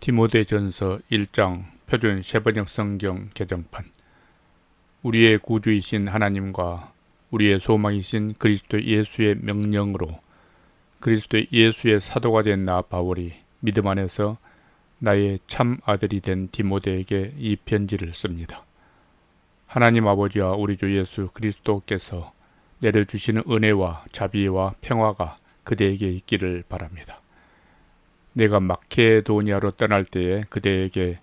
디모데전서 1장 표준 세번역 성경 개정판. 우리의 구주이신 하나님과 우리의 소망이신 그리스도 예수의 명령으로 그리스도 예수의 사도가 된 나 바울이 믿음 안에서 나의 참 아들이 된 디모데에게 이 편지를 씁니다. 하나님 아버지와 우리 주 예수 그리스도께서 내려주시는 은혜와 자비와 평화가 그대에게 있기를 바랍니다. 내가 마케도니아로 떠날 때에 그대에게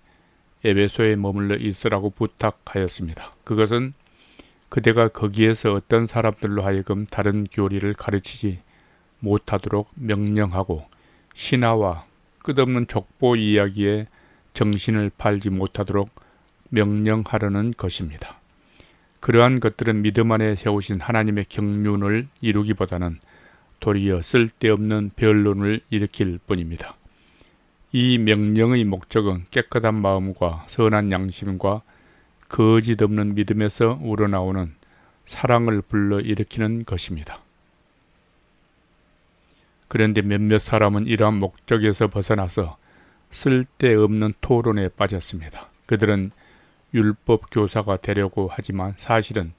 에베소에 머물러 있으라고 부탁하였습니다. 그것은 그대가 거기에서 어떤 사람들로 하여금 다른 교리를 가르치지 못하도록 명령하고 신화와 끝없는 족보 이야기에 정신을 팔지 못하도록 명령하려는 것입니다. 그러한 것들은 믿음 안에 세우신 하나님의 경륜을 이루기보다는 도리어 쓸데없는 변론을 일으킬 뿐입니다. 이 명령의 목적은 깨끗한 마음과 선한 양심과 거짓 없는 믿음에서 우러나오는 사랑을 불러일으키는 것입니다. 그런데 몇몇 사람은 이러한 목적에서 벗어나서 쓸데없는 토론에 빠졌습니다. 그들은 율법 교사가 되려고 하지만 사실은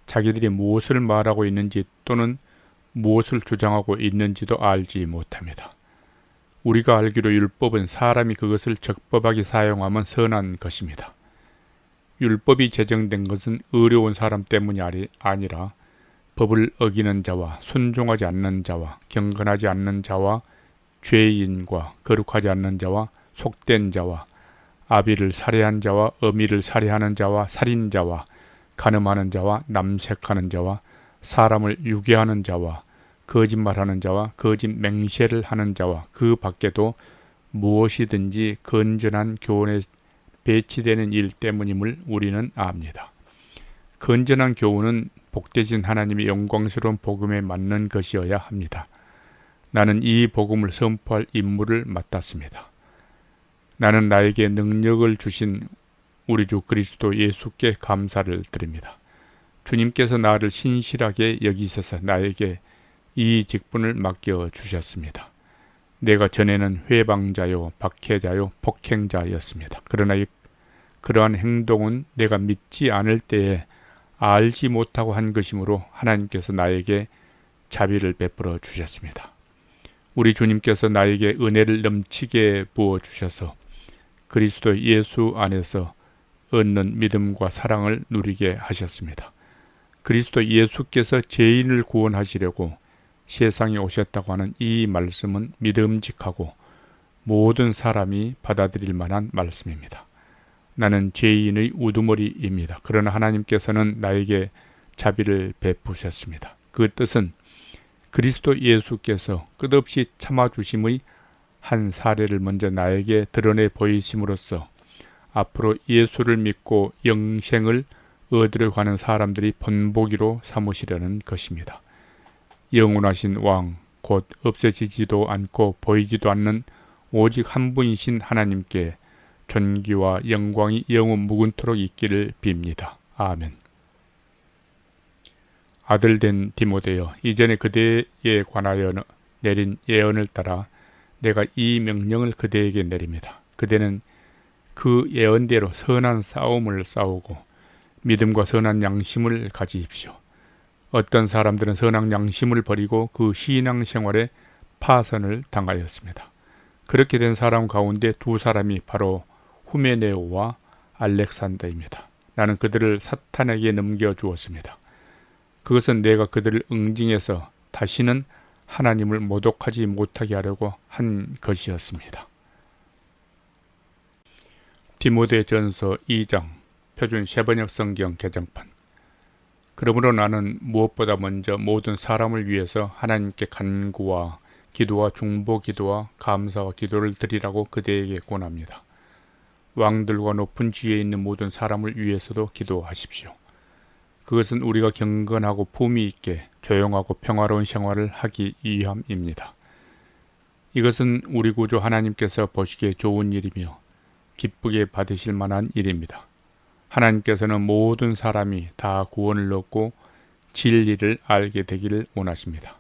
자기들이 무엇을 말하고 있는지 또는 무엇을 주장하고 있는지도 알지 못합니다. 우리가 알기로 율법은 사람이 그것을 적법하게 사용하면 선한 것입니다. 율법이 제정된 것은 어려운 사람 때문이 아니라 법을 어기는 자와 순종하지 않는 자와 경건하지 않는 자와 죄인과 거룩하지 않는 자와 속된 자와 아비를 살해한 자와 어미를 살해하는 자와 살인자와 간음하는 자와 남색하는 자와 사람을 유괴하는 자와 거짓말하는 자와 거짓 맹세를 하는 자와 그 밖에도 무엇이든지 건전한 교훈에 배치되는 일 때문임을 우리는 압니다. 건전한 교훈은 복되신 하나님의 영광스러운 복음에 맞는 것이어야 합니다. 나는 이 복음을 선포할 임무를 맡았습니다. 나는 나에게 능력을 주신 우리 주 그리스도 예수께 감사를 드립니다. 주님께서 나를 신실하게 여기셔서 나에게 이 직분을 맡겨 주셨습니다. 내가 전에는 회방자요, 박해자요, 폭행자였습니다. 그러나 그러한 행동은 내가 믿지 않을 때에 알지 못하고 한 것이므로 하나님께서 나에게 자비를 베풀어 주셨습니다. 우리 주님께서 나에게 은혜를 넘치게 부어 주셔서 그리스도 예수 안에서 얻는 믿음과 사랑을 누리게 하셨습니다. 그리스도 예수께서 죄인을 구원하시려고 세상에 오셨다고 하는 이 말씀은 믿음직하고 모든 사람이 받아들일 만한 말씀입니다. 나는 죄인의 우두머리입니다. 그러나 하나님께서는 나에게 자비를 베푸셨습니다. 그 뜻은 그리스도 예수께서 끝없이 참아주심의 한 사례를 먼저 나에게 드러내 보이심으로써 앞으로 예수를 믿고 영생을 얻으려고 하는 사람들이 본보기로 삼으시려는 것입니다. 영원하신 왕, 곧 없어지지도 않고 보이지도 않는 오직 한 분이신 하나님께 존귀와 영광이 영원 무근토록 있기를 빕니다. 아멘. 아들된 디모데여, 이전에 그대에 관하여 내린 예언을 따라 내가 이 명령을 그대에게 내립니다. 그대는 그 예언대로 선한 싸움을 싸우고 믿음과 선한 양심을 가지십시오. 어떤 사람들은 선한 양심을 버리고 그 신앙생활에 파선을 당하였습니다. 그렇게 된 사람 가운데 두 사람이 바로 후메네오와 알렉산더입니다. 나는 그들을 사탄에게 넘겨주었습니다. 그것은 내가 그들을 응징해서 다시는 하나님을 모독하지 못하게 하려고 한 것이었습니다. 디모데전서 2장 표준 세번역 성경 개정판. 그러므로 나는 무엇보다 먼저 모든 사람을 위해서 하나님께 간구와 기도와 중보 기도와 감사와 기도를 드리라고 그대에게 권합니다. 왕들과 높은 지위에 있는 모든 사람을 위해서도 기도하십시오. 그것은 우리가 경건하고 품위 있게 조용하고 평화로운 생활을 하기 위함입니다. 이것은 우리 구주 하나님께서 보시기에 좋은 일이며 기쁘게 받으실 만한 일입니다. 하나님께서는 모든 사람이 다 구원을 얻고 진리를 알게 되기를 원하십니다.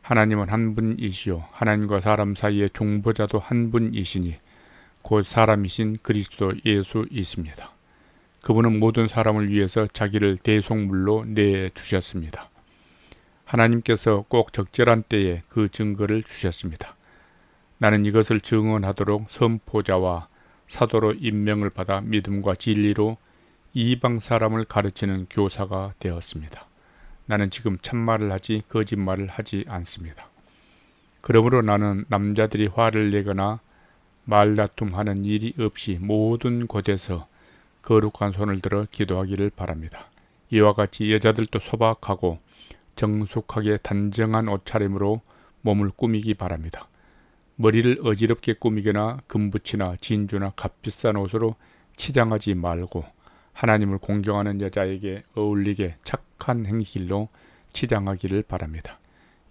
하나님은 한 분이시요 하나님과 사람 사이의 중보자도 한 분이시니 곧 사람이신 그리스도 예수 있습니다. 그분은 모든 사람을 위해서 자기를 대속물로 내주셨습니다. 하나님께서 꼭 적절한 때에 그 증거를 주셨습니다. 나는 이것을 증언하도록 선포자와 사도로 임명을 받아 믿음과 진리로 이방 사람을 가르치는 교사가 되었습니다. 나는 지금 참말을 하지 거짓말을 하지 않습니다. 그러므로 나는 남자들이 화를 내거나 말다툼하는 일이 없이 모든 곳에서 거룩한 손을 들어 기도하기를 바랍니다. 이와 같이 여자들도 소박하고 정숙하게 단정한 옷차림으로 몸을 꾸미기 바랍니다. 머리를 어지럽게 꾸미거나 금붙이나 진주나 값비싼 옷으로 치장하지 말고 하나님을 공경하는 여자에게 어울리게 착한 행실로 치장하기를 바랍니다.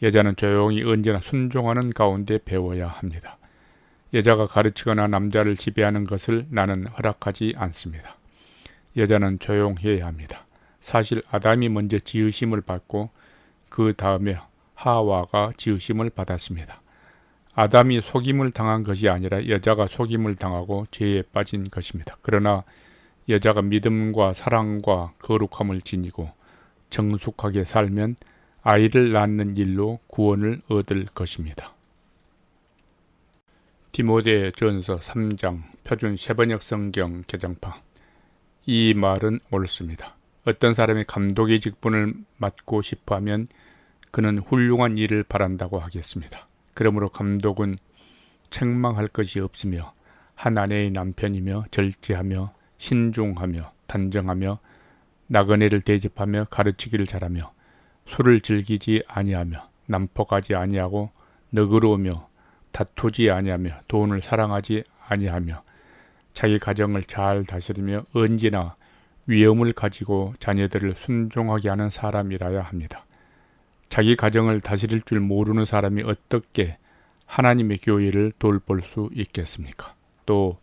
여자는 조용히 언제나 순종하는 가운데 배워야 합니다. 여자가 가르치거나 남자를 지배하는 것을 나는 허락하지 않습니다. 여자는 조용해야 합니다. 사실 아담이 먼저 지으심을 받고 그 다음에 하와가 지으심을 받았습니다. 아담이 속임을 당한 것이 아니라 여자가 속임을 당하고 죄에 빠진 것입니다. 그러나 여자가 믿음과 사랑과 거룩함을 지니고 정숙하게 살면 아이를 낳는 일로 구원을 얻을 것입니다. 디모데전서 3장 표준 세번역 성경 개정판. 이 말은 옳습니다. 어떤 사람이 감독의 직분을 맡고 싶어하면 그는 훌륭한 일을 바란다고 하겠습니다. 그러므로 감독은 책망할 것이 없으며 한 아내의 남편이며 절제하며 신중하며 단정하며 나그네를 대접하며 가르치기를 잘하며 술을 즐기지 아니하며 난폭하지 아니하고 너그러우며 다투지 아니하며 돈을 사랑하지 아니하며 자기 가정을 잘 다스리며 언제나 위엄을 가지고 자녀들을 순종하게 하는 사람이라야 합니다. 자기 가정을 다스릴 줄 모르는 사람이 어떻게 하나님의 교회를 돌볼 수 있겠습니까? 또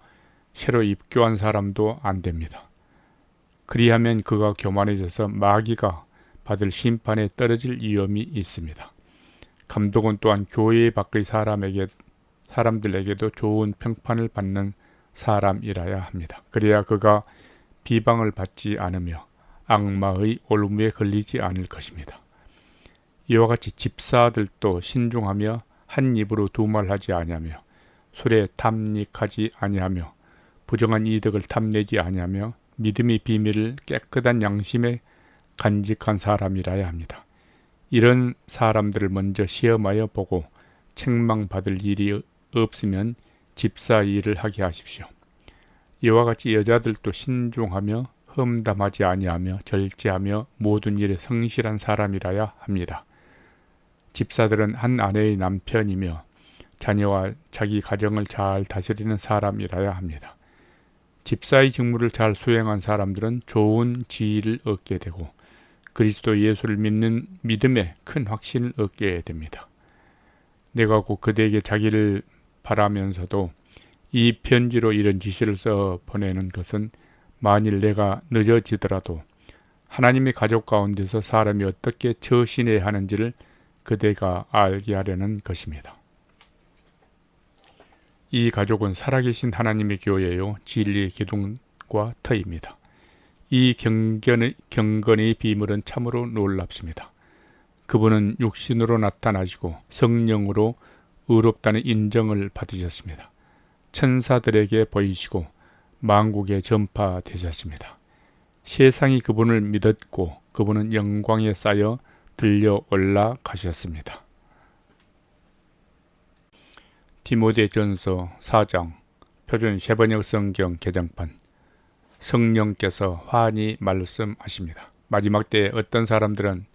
새로 입교한 사람도 안 됩니다. 그리하면 그가 교만해져서 마귀가 받을 심판에 떨어질 위험이 있습니다. 감독은 또한 교회 밖의 사람들에게도 좋은 평판을 받는 사람이라야 합니다. 그래야 그가 비방을 받지 않으며 악마의 올무에 걸리지 않을 것입니다. 이와 같이 집사들도 신중하며 한 입으로 두 말하지 아니하며 술에 탐닉하지 아니하며 부정한 이득을 탐내지 아니하며 믿음의 비밀을 깨끗한 양심에 간직한 사람이라야 합니다. 이런 사람들을 먼저 시험하여 보고 책망받을 일이 없으면 집사 일을 하게 하십시오. 이와 같이 여자들도 신중하며 험담하지 아니하며 절제하며 모든 일에 성실한 사람이라야 합니다. 집사들은 한 아내의 남편이며 자녀와 자기 가정을 잘 다스리는 사람이라야 합니다. 집사의 직무를 잘 수행한 사람들은 좋은 지위를 얻게 되고 그리스도 예수를 믿는 믿음에 큰 확신을 얻게 됩니다. 내가 곧 그대에게 자기를 바라면서도 이 편지로 이런 지시를 써 보내는 것은 만일 내가 늦어지더라도 하나님의 가족 가운데서 사람이 어떻게 처신해야 하는지를 그대가 알게 하려는 것입니다. 이 가족은 살아계신 하나님의 교회요 진리의 기둥과 터입니다. 이 경건의 비밀은 참으로 놀랍습니다. 그분은 육신으로 나타나시고 성령으로 의롭다는 인정을 받으셨습니다. 천사들에게 보이시고 만국에 전파되셨습니다. 세상이 그분을 믿었고 그분은 영광에 쌓여 들려 올라가셨습니다. 디모데전서 4장 표준 세번역 성경 개정판. 성령께서 환히 말씀하십니다. 마지막 때에 어떤 사람들은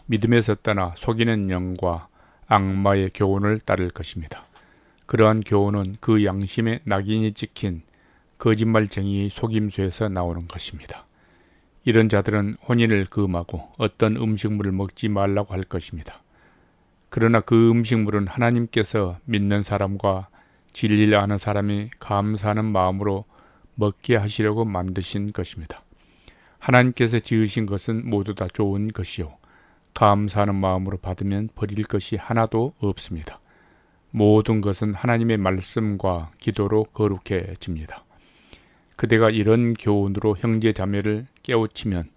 믿음에서 떠나 속이는 영과 악마의 교훈을 따를 것입니다. 그러한 교훈은 그 양심에 낙인이 찍힌 거짓말쟁이의 속임수에서 나오는 것입니다. 이런 자들은 혼인을 금하고 어떤 음식물을 먹지 말라고 할 것입니다. 그러나 그 음식물은 하나님께서 믿는 사람과 진리를 아는 사람이 감사하는 마음으로 먹게 하시려고 만드신 것입니다. 하나님께서 지으신 것은 모두 다 좋은 것이요 감사하는 마음으로 받으면 버릴 것이 하나도 없습니다. 모든 것은 하나님의 말씀과 기도로 거룩해집니다. 그대가 이런 교훈으로 형제 자매를 깨우치면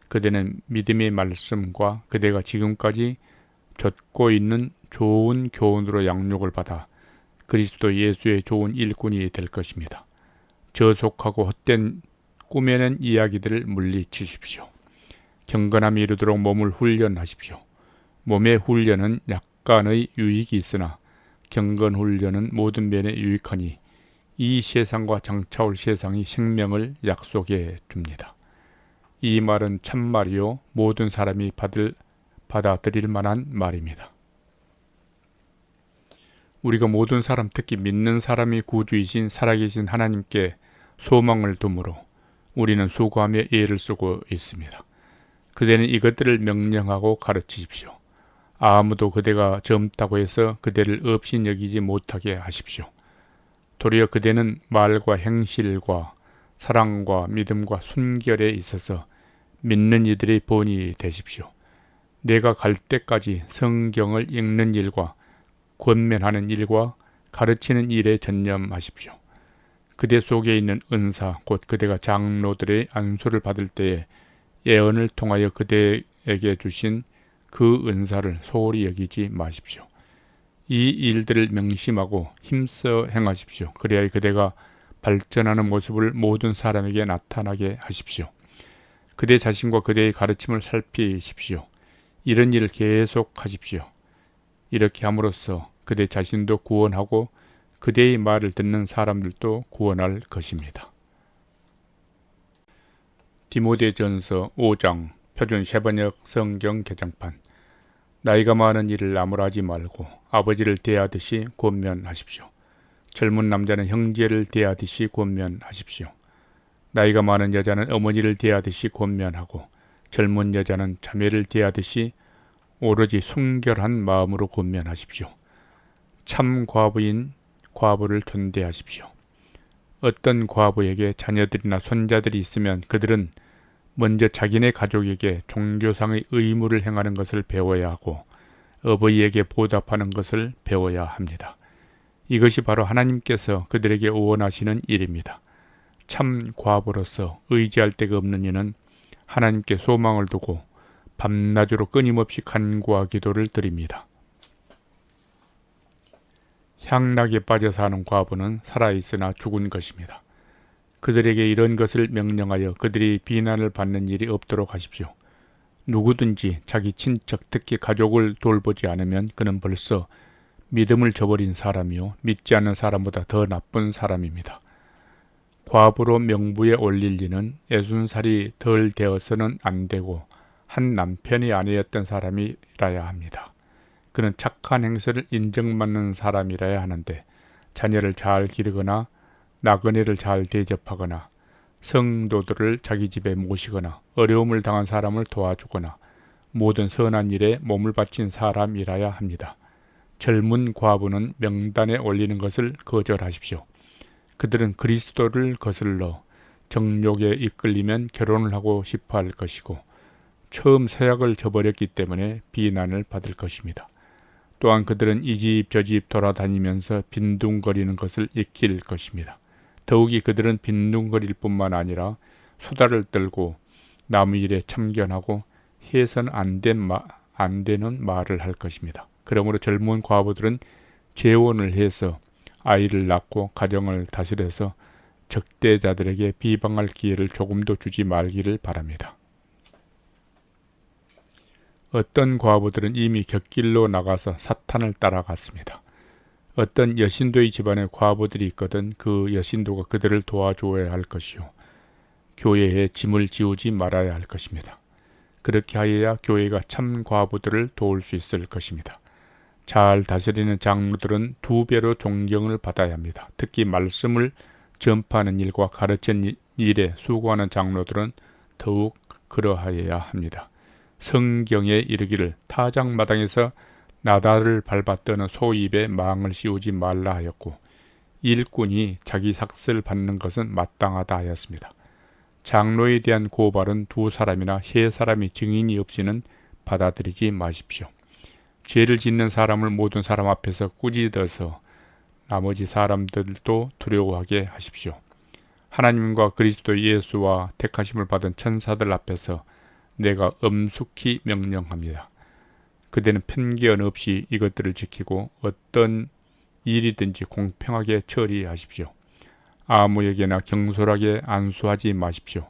그대는 믿음의 말씀과 그대가 지금까지 좇고 있는 좋은 교훈으로 양육을 받아 그리스도 예수의 좋은 일꾼이 될 것입니다. 저속하고 헛된 꾸며낸 이야기들을 물리치십시오. 경건함이 이르도록 몸을 훈련하십시오. 몸의 훈련은 약간의 유익이 있으나 경건 훈련은 모든 면에 유익하니 이 세상과 장차올 세상이 생명을 약속해 줍니다. 이 말은 참말이요 모든 사람이 받아들일 만한 말입니다. 우리가 모든 사람, 특히 믿는 사람이 구주이신 살아계신 하나님께 소망을 두므로 우리는 수고하며 애를 쓰고 있습니다. 그대는 이것들을 명령하고 가르치십시오. 아무도 그대가 젊다고 해서 그대를 업신여기지 못하게 하십시오. 도리어 그대는 말과 행실과 사랑과 믿음과 순결에 있어서 믿는 이들의 본이 되십시오. 내가 갈 때까지 성경을 읽는 일과 권면하는 일과 가르치는 일에 전념하십시오. 그대 속에 있는 은사, 곧 그대가 장로들의 안수를 받을 때에 예언을 통하여 그대에게 주신 그 은사를 소홀히 여기지 마십시오. 이 일들을 명심하고 힘써 행하십시오. 그래야 그대가 발전하는 모습을 모든 사람에게 나타나게 하십시오. 그대 자신과 그대의 가르침을 살피십시오. 이런 일을 계속 하십시오. 이렇게 함으로써 그대 자신도 구원하고 그대의 말을 듣는 사람들도 구원할 것입니다. 디모데전서 5장 표준 세번역 성경 개정판. 나이가 많은 이를 나무라지 말고 아버지를 대하듯이 권면하십시오. 젊은 남자는 형제를 대하듯이 권면하십시오. 나이가 많은 여자는 어머니를 대하듯이 권면하고 젊은 여자는 자매를 대하듯이 오로지 순결한 마음으로 권면하십시오. 참 과부인 과부를 존대하십시오. 어떤 과부에게 자녀들이나 손자들이 있으면 그들은 먼저 자기네 가족에게 종교상의 의무를 행하는 것을 배워야 하고 어버이에게 보답하는 것을 배워야 합니다. 이것이 바로 하나님께서 그들에게 원하시는 일입니다. 참 과부로서 의지할 데가 없는 이는 하나님께 소망을 두고 밤낮으로 끊임없이 간구와 기도를 드립니다. 향락에 빠져 사는 과부는 살아있으나 죽은 것입니다. 그들에게 이런 것을 명령하여 그들이 비난을 받는 일이 없도록 하십시오. 누구든지 자기 친척, 특히 가족을 돌보지 않으면 그는 벌써 믿음을 저버린 사람이요 믿지 않는 사람보다 더 나쁜 사람입니다. 과부로 명부에 올릴 리는 60살이 덜 되어서는 안 되고 한 남편이 아내였던 사람이라야 합니다. 그는 착한 행세를 인정받는 사람이라야 하는데 자녀를 잘 기르거나 나그네를 잘 대접하거나 성도들을 자기 집에 모시거나 어려움을 당한 사람을 도와주거나 모든 선한 일에 몸을 바친 사람이라야 합니다. 젊은 과부는 명단에 올리는 것을 거절하십시오. 그들은 그리스도를 거슬러 정욕에 이끌리면 결혼을 하고 싶어 할 것이고 처음 서약을 저버렸기 때문에 비난을 받을 것입니다. 또한 그들은 이 집 저 집 돌아다니면서 빈둥거리는 것을 익힐 것입니다. 더욱이 그들은 빈둥거릴 뿐만 아니라 수다를 떨고 남의 일에 참견하고 해서는 안 되는 말을 할 것입니다. 그러므로 젊은 과부들은 재혼을 해서 아이를 낳고 가정을 다스려서 적대자들에게 비방할 기회를 조금도 주지 말기를 바랍니다. 어떤 과부들은 이미 곁길로 나가서 사탄을 따라갔습니다. 어떤 여신도의 집안에 과부들이 있거든 그 여신도가 그들을 도와줘야 할 것이요 교회에 짐을 지우지 말아야 할 것입니다. 그렇게 하여야 교회가 참 과부들을 도울 수 있을 것입니다. 잘 다스리는 장로들은 2배로 존경을 받아야 합니다. 특히 말씀을 전파하는 일과 가르치는 일에 수고하는 장로들은 더욱 그러하여야 합니다. 성경에 이르기를 타작마당에서 나달을 밟아 떠는 소입에 망을 씌우지 말라 하였고 일꾼이 자기 삭슬 받는 것은 마땅하다 하였습니다. 장로에 대한 고발은 2사람이나 3사람이 증인이 없이는 받아들이지 마십시오. 죄를 짓는 사람을 모든 사람 앞에서 꾸짖어서 나머지 사람들도 두려워하게 하십시오. 하나님과 그리스도 예수와 택하심을 받은 천사들 앞에서 내가 엄숙히 명령합니다. 그대는 편견 없이 이것들을 지키고 어떤 일이든지 공평하게 처리하십시오. 아무에게나 경솔하게 안수하지 마십시오.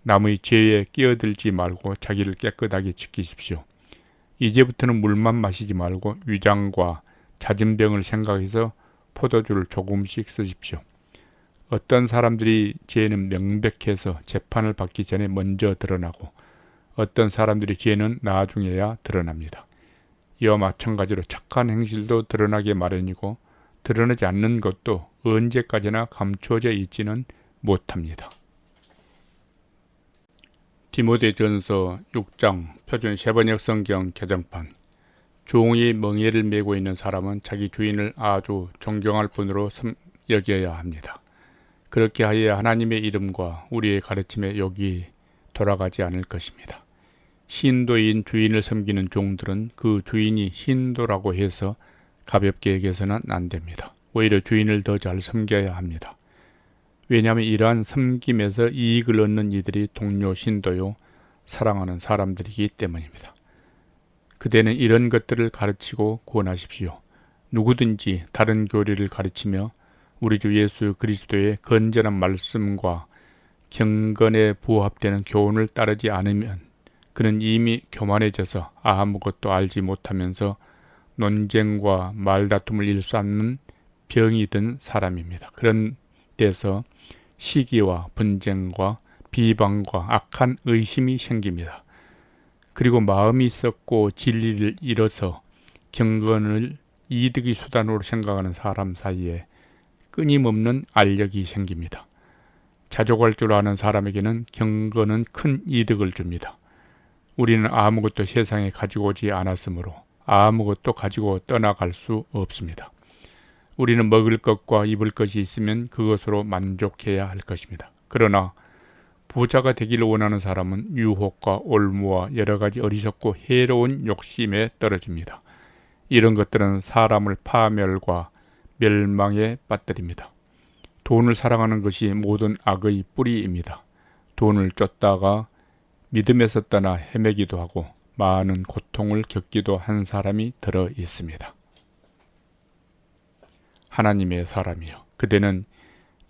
남의 죄에 끼어들지 말고 자기를 깨끗하게 지키십시오. 이제부터는 물만 마시지 말고 위장과 잦은 병을 생각해서 포도주를 조금씩 쓰십시오. 어떤 사람들이 죄는 명백해서 재판을 받기 전에 먼저 드러나고 어떤 사람들의 죄는 나중에야 드러납니다. 이와 마찬가지로 착한 행실도 드러나게 마련이고 드러나지 않는 것도 언제까지나 감춰져 있지는 못합니다. 디모데전서 6장 표준 세번역 성경 개정판. 종이 멍에를 메고 있는 사람은 자기 주인을 아주 존경할 뿐으로 여겨야 합니다. 그렇게 하여야 하나님의 이름과 우리의 가르침에 욕이 돌아가지 않을 것입니다. 신도인 주인을 섬기는 종들은 그 주인이 신도라고 해서 가볍게 여겨서는 안 됩니다. 오히려 주인을 더 잘 섬겨야 합니다. 왜냐하면 이러한 섬김에서 이익을 얻는 이들이 동료 신도요 사랑하는 사람들이기 때문입니다. 그대는 이런 것들을 가르치고 권하십시오. 누구든지 다른 교리를 가르치며 우리 주 예수 그리스도의 건전한 말씀과 경건에 부합되는 교훈을 따르지 않으면 그는 이미 교만해져서 아무것도 알지 못하면서 논쟁과 말다툼을 일삼는 병이 든 사람입니다. 그런 데서 시기와 분쟁과 비방과 악한 의심이 생깁니다. 그리고 마음이 썩고 진리를 잃어서 경건을 이득의 수단으로 생각하는 사람 사이에 끊임없는 알력이 생깁니다. 자족할 줄 아는 사람에게는 경건은 큰 이득을 줍니다. 우리는 아무것도 세상에 가지고 오지 않았으므로 아무것도 가지고 떠나갈 수 없습니다. 우리는 먹을 것과 입을 것이 있으면 그것으로 만족해야 할 것입니다. 그러나 부자가 되기를 원하는 사람은 유혹과 올무와 여러 가지 어리석고 해로운 욕심에 떨어집니다. 이런 것들은 사람을 파멸과 멸망에 빠뜨립니다. 돈을 사랑하는 것이 모든 악의 뿌리입니다. 돈을 쫓다가 믿음에서 떠나 헤매기도 하고 많은 고통을 겪기도 한 사람이 들어 있습니다. 하나님의 사람이여, 그대는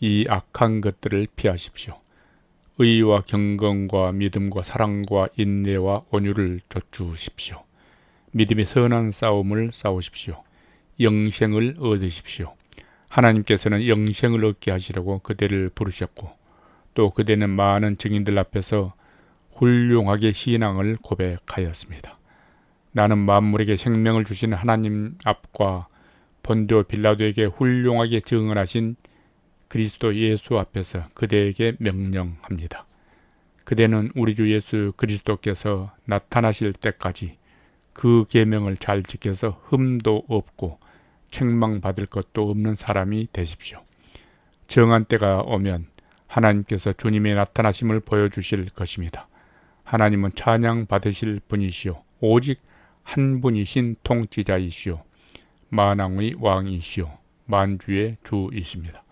이 악한 것들을 피하십시오. 의와 경건과 믿음과 사랑과 인내와 온유를 좇으십시오. 믿음의 선한 싸움을 싸우십시오. 영생을 얻으십시오. 하나님께서는 영생을 얻게 하시려고 그대를 부르셨고 또 그대는 많은 증인들 앞에서 훌륭하게 신앙을 고백하였습니다. 나는 만물에게 생명을 주신 하나님 앞과 본디오 빌라도에게 훌륭하게 증언하신 그리스도 예수 앞에서 그대에게 명령합니다. 그대는 우리 주 예수 그리스도께서 나타나실 때까지 그 계명을 잘 지켜서 흠도 없고 책망받을 것도 없는 사람이 되십시오. 정한 때가 오면 하나님께서 주님의 나타나심을 보여주실 것입니다. 하나님은 찬양 받으실 분이시오. 오직 한 분이신 통치자이시오. 만왕의 왕이시오. 만주의 주이십니다.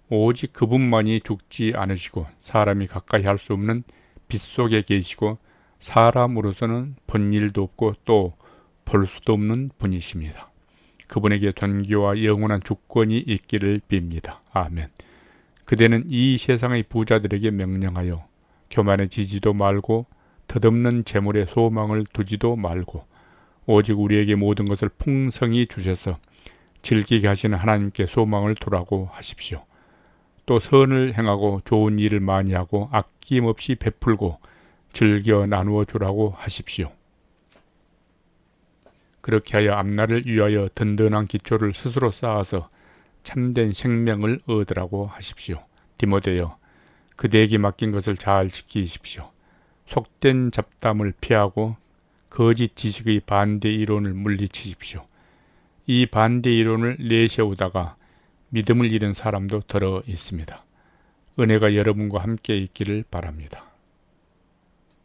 오직 그분만이 죽지 않으시고 사람이 가까이 할 수 없는 빛 속에 계시고 사람으로서는 본 일도 없고 또 볼 수도 없는 분이십니다. 그분에게 존귀와 영원한 주권이 있기를 빕니다. 아멘. 그대는 이 세상의 부자들에게 명령하여 교만해지지도 말고 덧없는 재물에 소망을 두지도 말고 오직 우리에게 모든 것을 풍성히 주셔서 즐기게 하시는 하나님께 소망을 두라고 하십시오. 또 선을 행하고 좋은 일을 많이 하고 아낌없이 베풀고 즐겨 나누어 주라고 하십시오. 그렇게 하여 앞날을 위하여 든든한 기초를 스스로 쌓아서 참된 생명을 얻으라고 하십시오. 디모데여, 그대에게 맡긴 것을 잘 지키십시오. 속된 잡담을 피하고 거짓 지식의 반대 이론을 물리치십시오. 이 반대 이론을 내세우다가 믿음을 잃은 사람도 들어 있습니다. 은혜가 여러분과 함께 있기를 바랍니다.